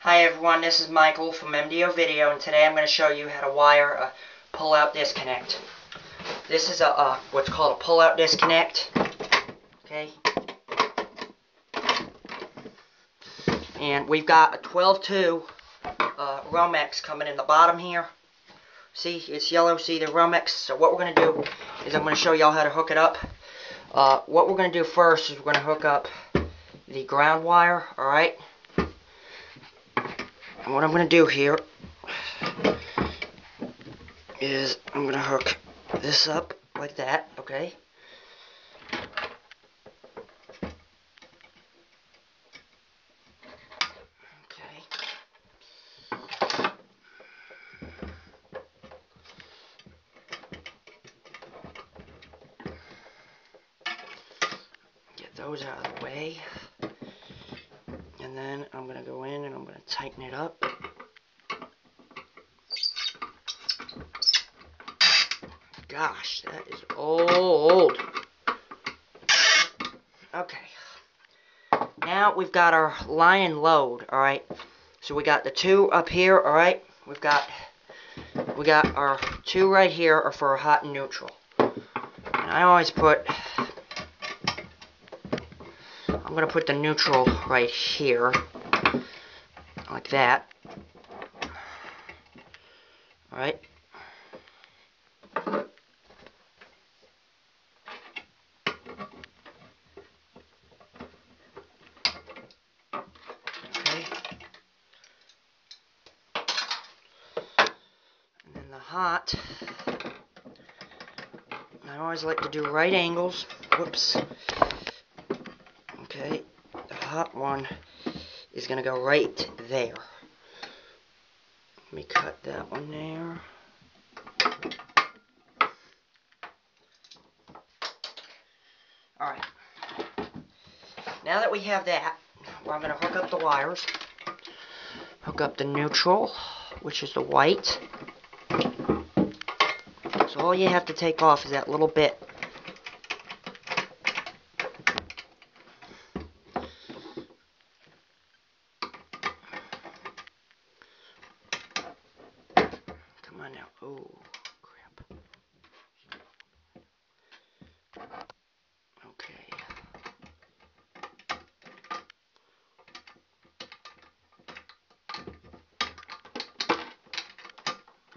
Hi everyone, this is Michael from MDO Video, and today I'm going to show you how to wire a pull-out disconnect. This is a what's called a pull-out disconnect. Okay. And we've got a 12-2 Romex coming in the bottom here. See, it's yellow. See the Romex. So what we're going to do is I'm going to show y'all how to hook it up. What we're going to do first is we're going to hook up the ground wire. Alright. And what I'm going to do here is I'm going to hook this up like that, okay? Get those out of the way. And then I'm going to go in and I'm going to tighten it up. Gosh, that is old. Okay. Now we've got our line and load, alright? So we got the two up here, alright? We got our two right here are for hot and neutral. And I always I'm going to put the neutral right here, like that. Alright? Okay. And then the hot, I always like to do right angles. Whoops. Okay, the hot one is going to go right there. Let me cut that one there. Alright. Now that we have that, well, I'm going to hook up the wires. Hook up the neutral, which is the white. So all you have to take off is that little bit. Come on now. Oh, crap. Okay.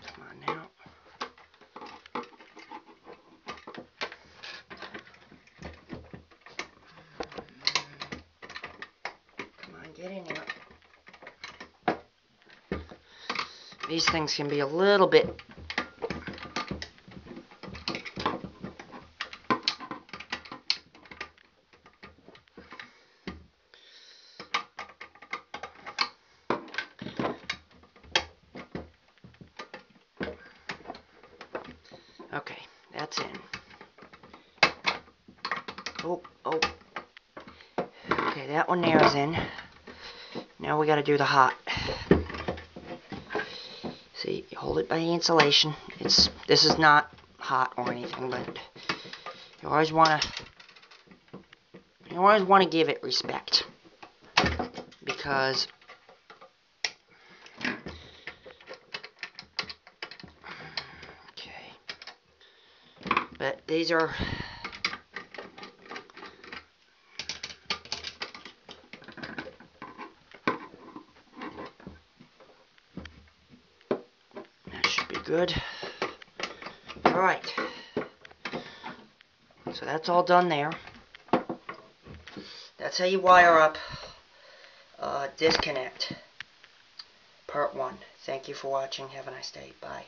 Come on now. Come on, get in there. These things can be a little bit okay, that's in. Oh. Okay, that one there is in. Now we got to do the hot. See, you hold it by the insulation. This is not hot or anything, but you always want to give it respect, because okay, but these are good. Alright. So that's all done there. That's how you wire up disconnect. Part 1. Thank you for watching. Have a nice day. Bye.